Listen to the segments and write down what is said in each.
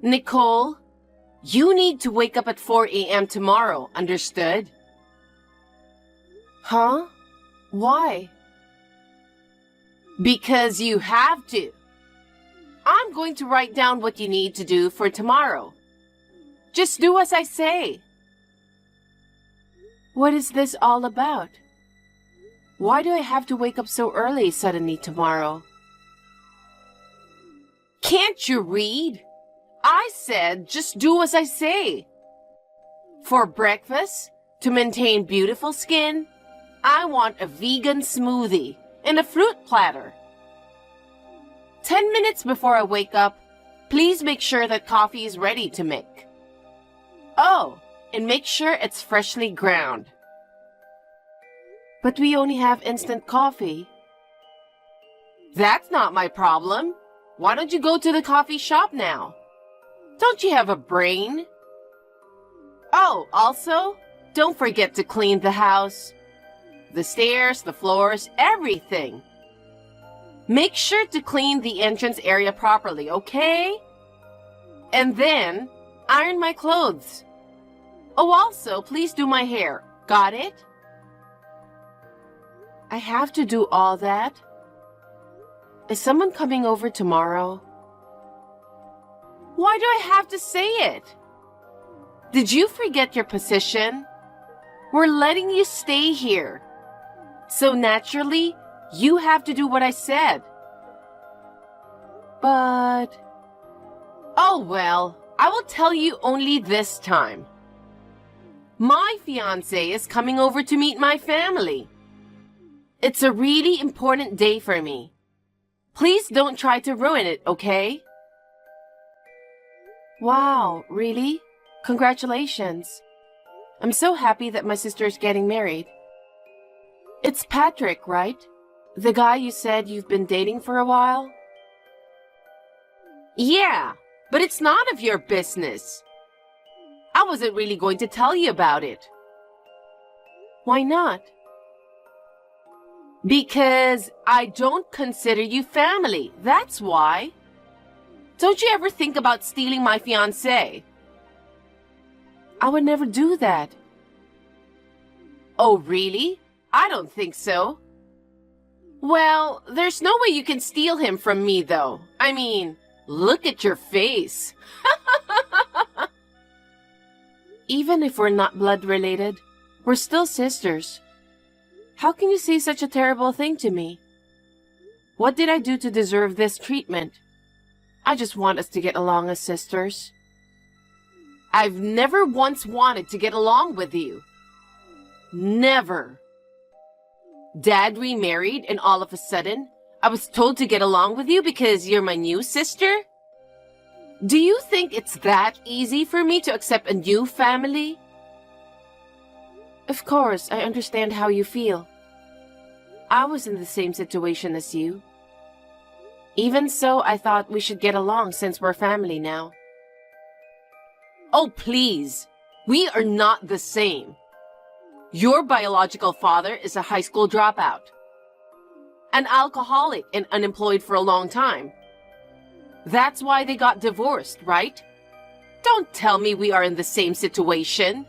Nicole, you need to wake up at 4 a.m. tomorrow, understood? Huh? Why? Because you have to. I'm going to write down what you need to do for tomorrow. Just do as I say. What is this all about? Why do I have to wake up so early suddenly tomorrow? Can't you read? I said just do as I say. For breakfast, to maintain beautiful skin, I want a vegan smoothie and a fruit platter. 10 minutes before I wake up, please make sure that coffee is ready to make. Oh, and make sure it's freshly ground. But we only have instant coffee. That's not my problem. Why don't you go to the coffee shop now? Don't you have a brain? Oh, also, don't forget to clean the house. The stairs, the floors, everything. Make sure to clean the entrance area properly, okay? And then, iron my clothes. Oh, also, please do my hair. Got it? I have to do all that? Is someone coming over tomorrow? Why do I have to say it? Did you forget your position? We're letting you stay here. So naturally, you have to do what I said. But... Oh well, I will tell you only this time. My fiancé is coming over to meet my family. It's a really important day for me. Please don't try to ruin it, okay? Wow, really? Congratulations. I'm so happy that my sister's getting married. It's Patrick, right? The guy you said you've been dating for a while? Yeah, but it's none of your business. I wasn't really going to tell you about it. Why not? Because I don't consider you family, that's why. Don't you ever think about stealing my fiancé? I would never do that. Oh, really? I don't think so. Well, there's no way you can steal him from me, though. I mean, look at your face. Even if we're not blood related, we're still sisters. How can you say such a terrible thing to me? What did I do to deserve this treatment? I just want us to get along as sisters. I've never once wanted to get along with you. Never. Dad remarried and all of a sudden, I was told to get along with you because you're my new sister? Do you think it's that easy for me to accept a new family? Of course, I understand how you feel. I was in the same situation as you. Even so, I thought we should get along since we're family now. Oh, please. We are not the same. Your biological father is a high school dropout, an alcoholic and unemployed for a long time. That's why they got divorced, right? Don't tell me we are in the same situation.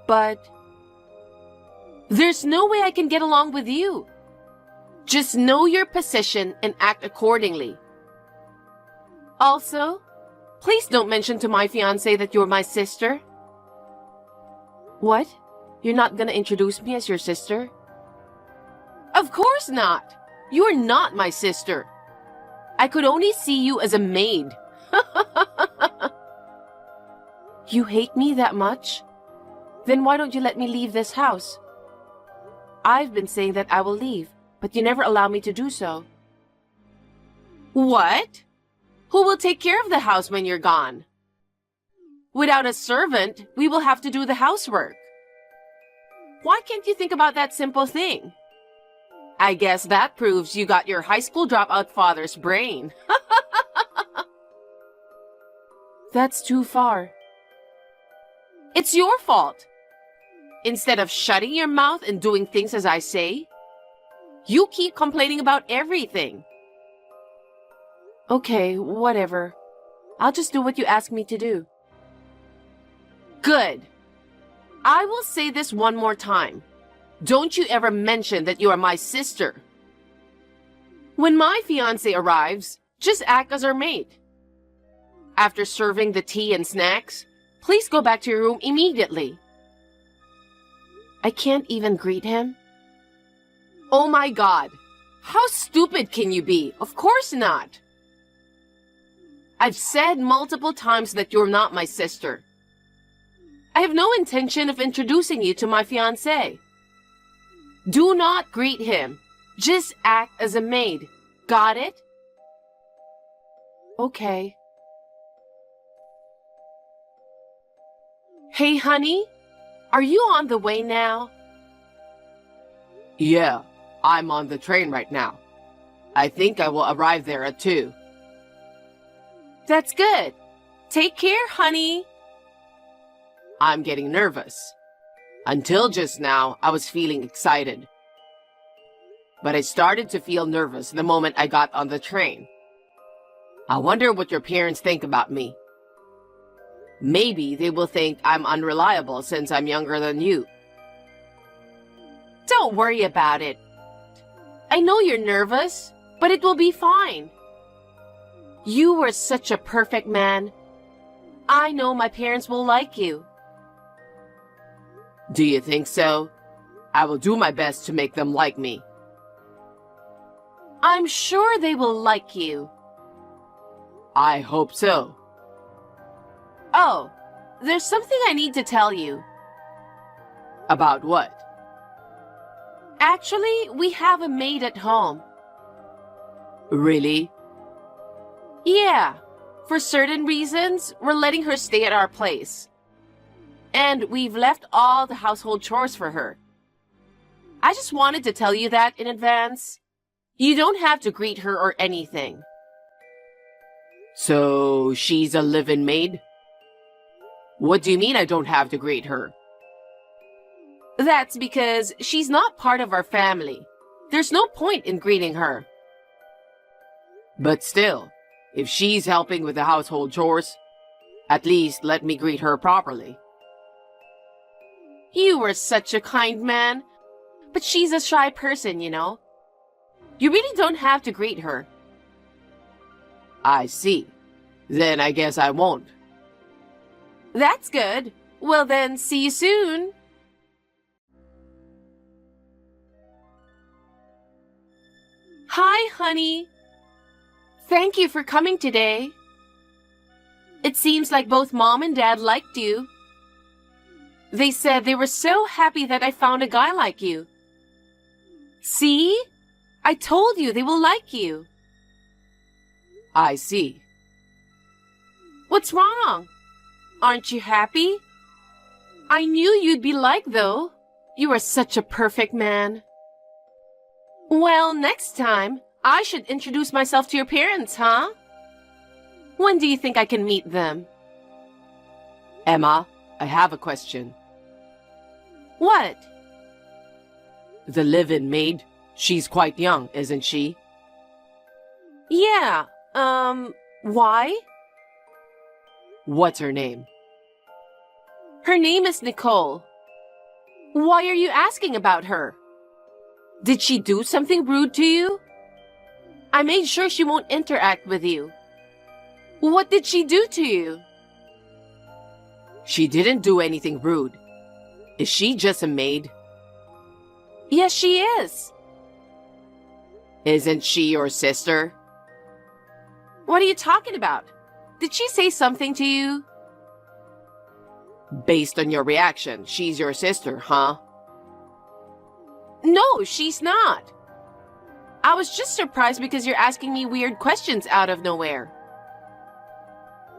But there's no way I can get along with you. Just know your position and act accordingly. Also, please don't mention to my fiancé that you're my sister. What? You're not gonna introduce me as your sister? Of course not. You're not my sister. I could only see you as a maid. You hate me that much? Then why don't you let me leave this house? I've been saying that I will leave, but you never allow me to do so. What? Who will take care of the house when you're gone? Without a servant, we will have to do the housework. Why can't you think about that simple thing? I guess that proves you got your high school dropout father's brain. That's too far. It's your fault. Instead of shutting your mouth and doing things as I say, you keep complaining about everything. Okay, whatever. I'll just do what you ask me to do. Good. I will say this one more time. Don't you ever mention that you are my sister. When my fiancé arrives, just act as our maid. After serving the tea and snacks, please go back to your room immediately. I can't even greet him? Oh my God! How stupid can you be? Of course not! I've said multiple times that you're not my sister. I have no intention of introducing you to my fiancé. Do not greet him. Just act as a maid. Got it? Okay. Hey, honey, are you on the way now? Yeah, I'm on the train right now. I think I will arrive there at 2. That's good. Take care, honey. I'm getting nervous. Until just now, I was feeling excited. But I started to feel nervous the moment I got on the train. I wonder what your parents think about me. Maybe they will think I'm unreliable since I'm younger than you. Don't worry about it. I know you're nervous, but it will be fine. You were such a perfect man. I know my parents will like you. Do you think so? I will do my best to make them like me. I'm sure they will like you. I hope so. Oh, there's something I need to tell you. About what? Actually, we have a maid at home. Really? Yeah, for certain reasons, we're letting her stay at our place. And we've left all the household chores for her. I just wanted to tell you that in advance. You don't have to greet her or anything. So, she's a live-in maid? What do you mean I don't have to greet her? That's because she's not part of our family. There's no point in greeting her. But still, if she's helping with the household chores, at least let me greet her properly. You were such a kind man, but she's a shy person, you know. You really don't have to greet her. I see. Then I guess I won't. That's good. Well then, see you soon. Hi, honey. Thank you for coming today. It seems like both Mom and Dad liked you. They said they were so happy that I found a guy like you. See? I told you they will like you. I see. What's wrong? Aren't you happy? I knew you'd be liked, though. You are such a perfect man. Well, next time, I should introduce myself to your parents, huh? When do you think I can meet them? Emma, I have a question. What? The live-in maid, she's quite young, isn't she? Yeah, why? What's her name? Her name is Nicole. Why are you asking about her? Did she do something rude to you? I made sure she won't interact with you. What did she do to you? She didn't do anything rude. Is she just a maid? Yes, she is. Isn't she your sister? What are you talking about? Did she say something to you? Based on your reaction, she's your sister, huh? No, she's not. I was just surprised because you're asking me weird questions out of nowhere.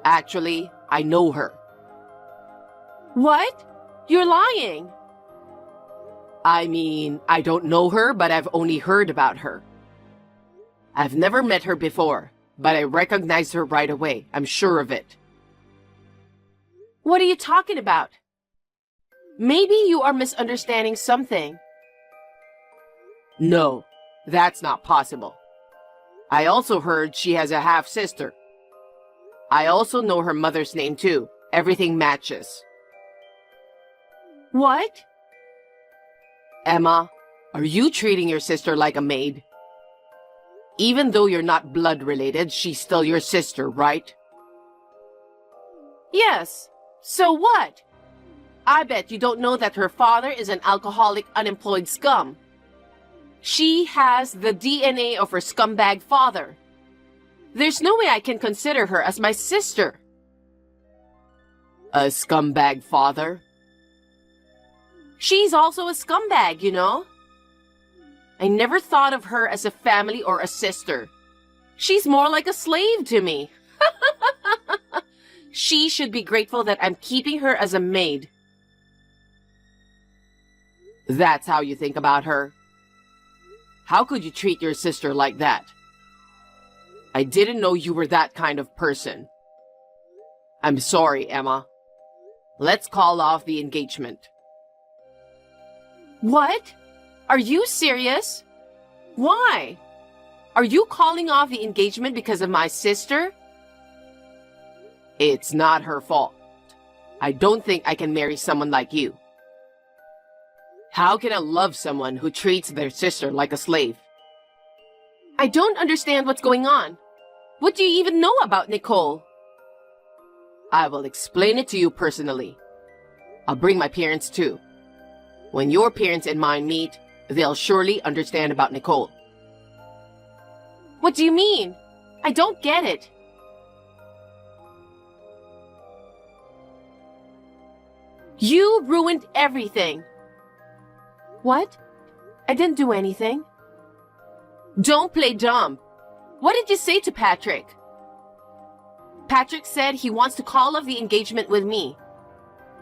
Actually, I know her. What? You're lying. I mean, I don't know her, but I've only heard about her. I've never met her before, but I recognized her right away. I'm sure of it. What are you talking about? Maybe you are misunderstanding something. No, that's not possible. I also heard she has a half-sister. I also know her mother's name too. Everything matches. What? Emma, are you treating your sister like a maid? Even though you're not blood related, she's still your sister, right? Yes. So what? I bet you don't know that her father is an alcoholic, unemployed scum. She has the DNA of her scumbag father. There's no way I can consider her as my sister. A scumbag father? She's also a scumbag, you know? I never thought of her as a family or a sister. She's more like a slave to me. She should be grateful that I'm keeping her as a maid. That's how you think about her? How could you treat your sister like that? I didn't know you were that kind of person. I'm sorry, Emma. Let's call off the engagement. What? Are you serious? Why? Are you calling off the engagement because of my sister? It's not her fault. I don't think I can marry someone like you. How can I love someone who treats their sister like a slave? I don't understand what's going on. What do you even know about Nicole? I will explain it to you personally. I'll bring my parents too. When your parents and mine meet, they'll surely understand about Nicole. What do you mean? I don't get it. You ruined everything. What? I didn't do anything. Don't play dumb. What did you say to Patrick? Patrick said he wants to call off the engagement with me.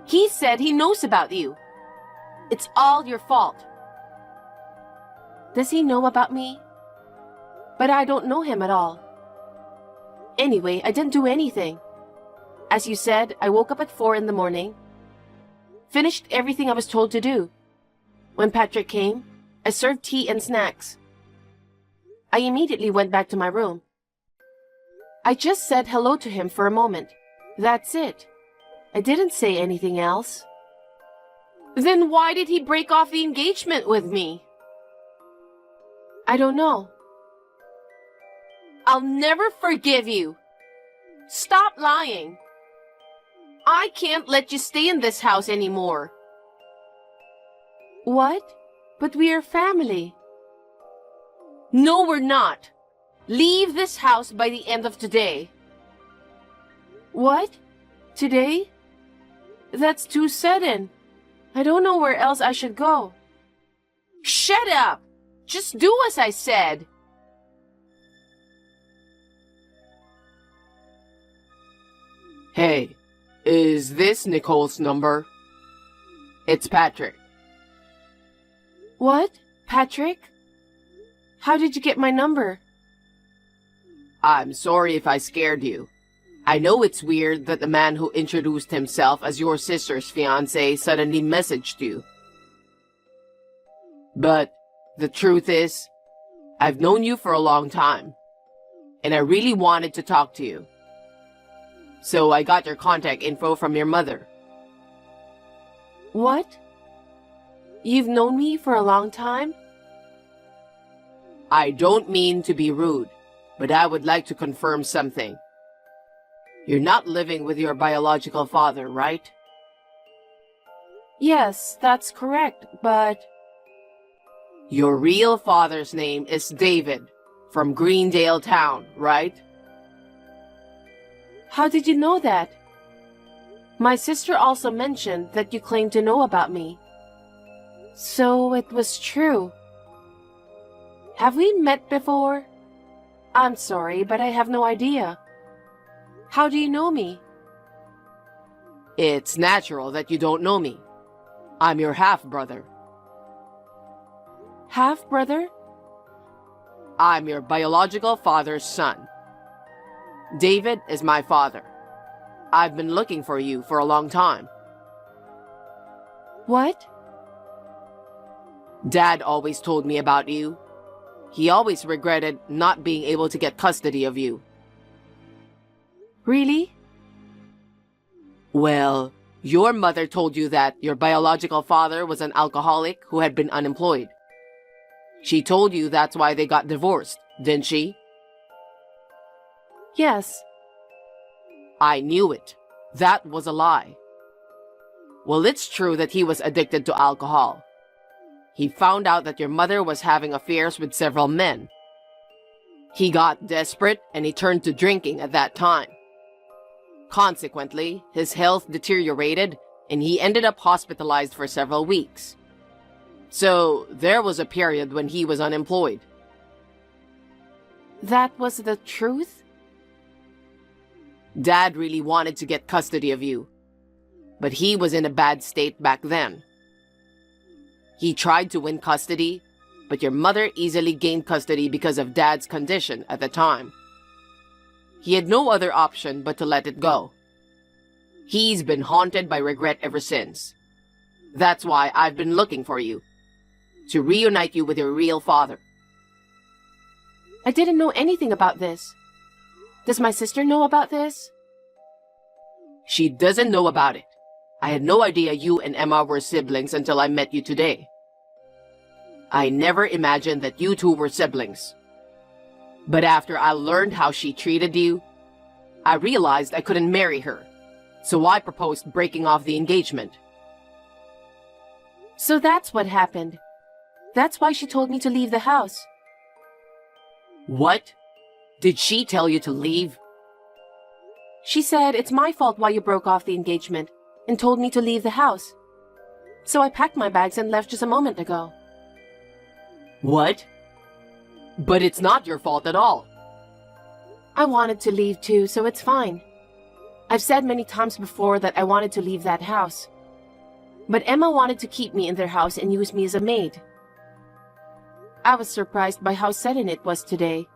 He said he knows about you. It's all your fault. Does he know about me? But I don't know him at all. Anyway, I didn't do anything. As you said, I woke up at 4 in the morning, finished everything I was told to do. When Patrick came, I served tea and snacks. I immediately went back to my room. I just said hello to him for a moment. That's it. I didn't say anything else. Then why did he break off the engagement with me? I don't know. I'll never forgive you. Stop lying. I can't let you stay in this house anymore. What? But we are family. No, we're not. Leave this house by the end of today. What? Today? That's too sudden. I don't know where else I should go. Shut up! Just do as I said. Hey, is this Nicole's number? It's Patrick. What? Patrick? How did you get my number? I'm sorry if I scared you. I know it's weird that the man who introduced himself as your sister's fiancé suddenly messaged you. But the truth is, I've known you for a long time, and I really wanted to talk to you. So I got your contact info from your mother. What? You've known me for a long time? I don't mean to be rude, but I would like to confirm something. You're not living with your biological father, right? Yes, that's correct, but... Your real father's name is David, from Greendale Town, right? How did you know that? My sister also mentioned that you claimed to know about me. So it was true. Have we met before? I'm sorry, but I have no idea. How do you know me? It's natural that you don't know me. I'm your half-brother. Half-brother? I'm your biological father's son. David is my father. I've been looking for you for a long time. What? Dad always told me about you. He always regretted not being able to get custody of you. Really? Well, your mother told you that your biological father was an alcoholic who had been unemployed. She told you that's why they got divorced, didn't she? Yes. I knew it. That was a lie. Well, it's true that he was addicted to alcohol. He found out that your mother was having affairs with several men. He got desperate and he turned to drinking at that time. Consequently, his health deteriorated and he ended up hospitalized for several weeks. So, there was a period when he was unemployed. That was the truth? Dad really wanted to get custody of you, but he was in a bad state back then. He tried to win custody, but your mother easily gained custody because of Dad's condition at the time. He had no other option but to let it go. He's been haunted by regret ever since. That's why I've been looking for you, to reunite you with your real father. I didn't know anything about this. Does my sister know about this? She doesn't know about it. I had no idea you and Emma were siblings until I met you today. I never imagined that you two were siblings. But after I learned how she treated you, I realized I couldn't marry her, so I proposed breaking off the engagement. So that's what happened. That's why she told me to leave the house. What? Did she tell you to leave? She said it's my fault why you broke off the engagement and told me to leave the house. So I packed my bags and left just a moment ago. What? But it's not your fault at all. I wanted to leave too, so it's fine. I've said many times before that I wanted to leave that house. But Emma wanted to keep me in their house and use me as a maid. I was surprised by how sudden it was today,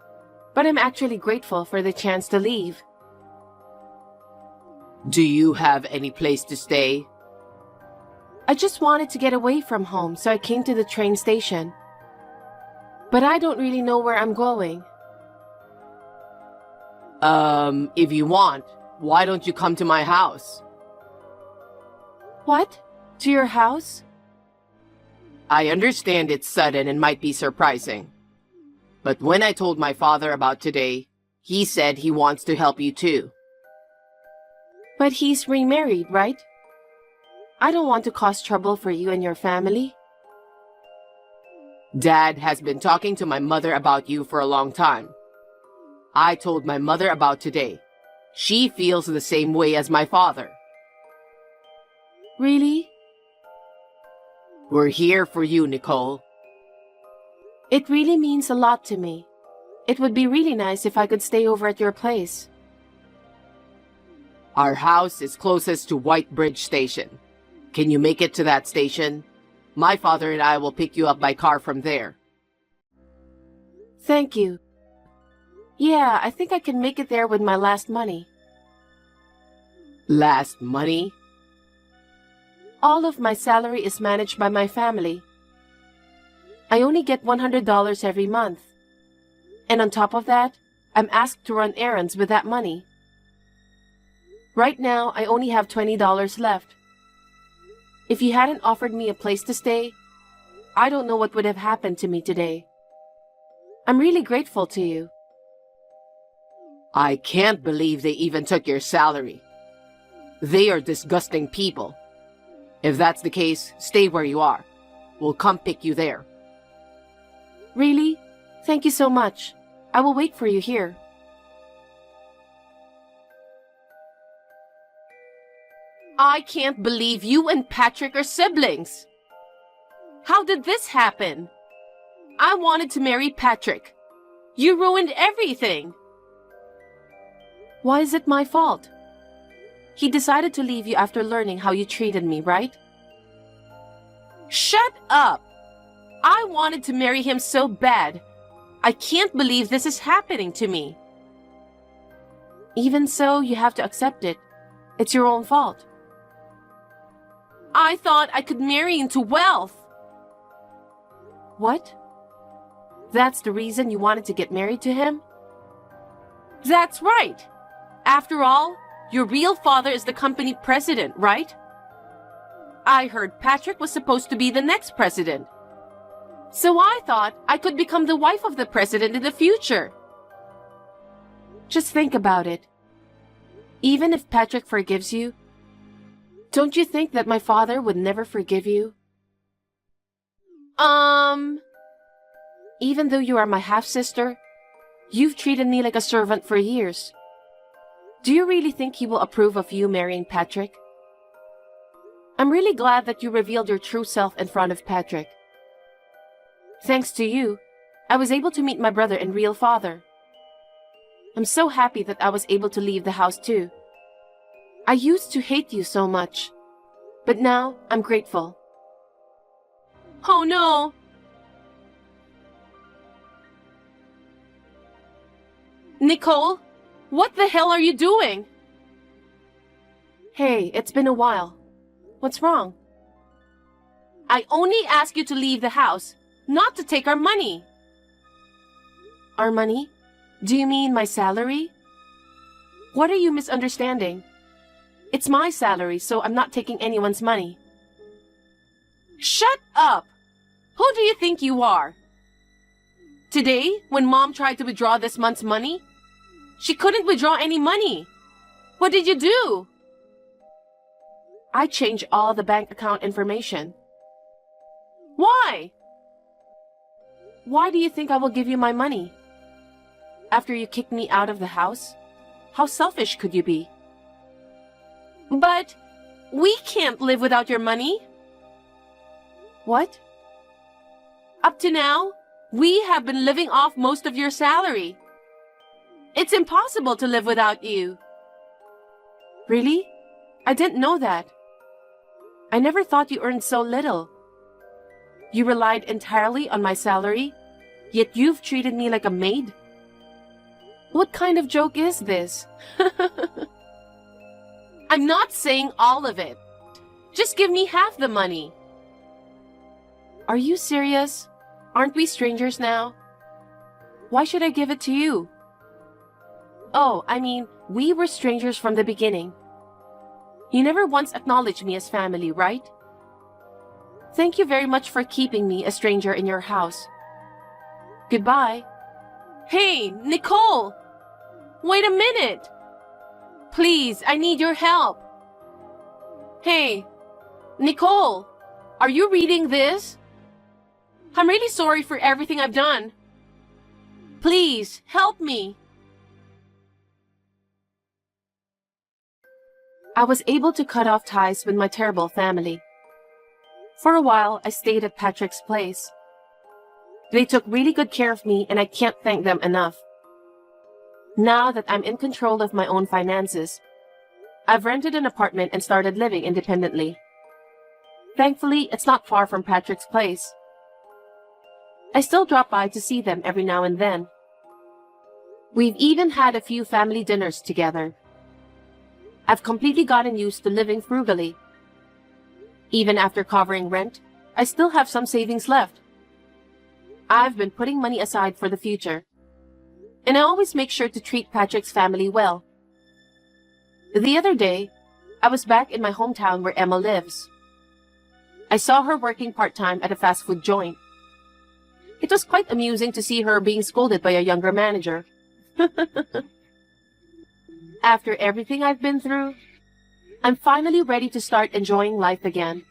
but I'm actually grateful for the chance to leave. Do you have any place to stay? I just wanted to get away from home, so I came to the train station. But I don't really know where I'm going. If you want, why don't you come to my house? What? To your house? I understand it's sudden and might be surprising. But when I told my father about today, he said he wants to help you too. But he's remarried, right? I don't want to cause trouble for you and your family. Dad has been talking to my mother about you for a long time. I told my mother about today. She feels the same way as my father. Really? We're here for you, Nicole. It really means a lot to me. It would be really nice if I could stay over at your place. Our house is closest to White Bridge Station. Can you make it to that station? My father and I will pick you up by car from there. Thank you. Yeah, I think I can make it there with my last money. Last money? All of my salary is managed by my family. I only get $100 every month. And on top of that, I'm asked to run errands with that money. Right now, I only have $20 left. If you hadn't offered me a place to stay, I don't know what would have happened to me today. I'm really grateful to you. I can't believe they even took your salary. They are disgusting people. If that's the case, stay where you are. We'll come pick you there. Really? Thank you so much. I will wait for you here. I can't believe you and Patrick are siblings. How did this happen? I wanted to marry Patrick. You ruined everything. Why is it my fault? He decided to leave you after learning how you treated me, right? Shut up! I wanted to marry him so bad. I can't believe this is happening to me. Even so, you have to accept it. It's your own fault. I thought I could marry into wealth. What? That's the reason you wanted to get married to him? That's right. After all, your real father is the company president, right? I heard Patrick was supposed to be the next president. So I thought I could become the wife of the president in the future. Just think about it. Even if Patrick forgives you, don't you think that my father would never forgive you? Even though you are my half-sister, you've treated me like a servant for years. Do you really think he will approve of you marrying Patrick? I'm really glad that you revealed your true self in front of Patrick. Thanks to you, I was able to meet my brother and real father. I'm so happy that I was able to leave the house too. I used to hate you so much, but now I'm grateful. Oh no! Nicole, what the hell are you doing? Hey, it's been a while. What's wrong? I only ask you to leave the house, not to take our money. Our money? Do you mean my salary? What are you misunderstanding? It's my salary, so I'm not taking anyone's money. Shut up! Who do you think you are? Today, when Mom tried to withdraw this month's money, she couldn't withdraw any money. What did you do? I changed all the bank account information. Why? Why do you think I will give you my money? After you kicked me out of the house? How selfish could you be? But we can't live without your money. What? Up to now, we have been living off most of your salary. It's impossible to live without you. Really? I didn't know that. I never thought you earned so little. You relied entirely on my salary, yet you've treated me like a maid? What kind of joke is this? I'm not saying all of it. Just give me half the money. Are you serious? Aren't we strangers now? Why should I give it to you? Oh, I mean, we were strangers from the beginning. You never once acknowledged me as family, right? Thank you very much for keeping me a stranger in your house. Goodbye. Hey, Nicole! Wait a minute! Please, I need your help. Hey, Nicole, are you reading this? I'm really sorry for everything I've done. Please, help me. I was able to cut off ties with my terrible family. For a while, I stayed at Patrick's place. They took really good care of me, and I can't thank them enough. Now that I'm in control of my own finances, I've rented an apartment and started living independently. Thankfully, it's not far from Patrick's place. I still drop by to see them every now and then. We've even had a few family dinners together. I've completely gotten used to living frugally. Even after covering rent, I still have some savings left. I've been putting money aside for the future. And I always make sure to treat Patrick's family well. The other day, I was back in my hometown where Emma lives. I saw her working part-time at a fast food joint. It was quite amusing to see her being scolded by a younger manager. After everything I've been through, I'm finally ready to start enjoying life again.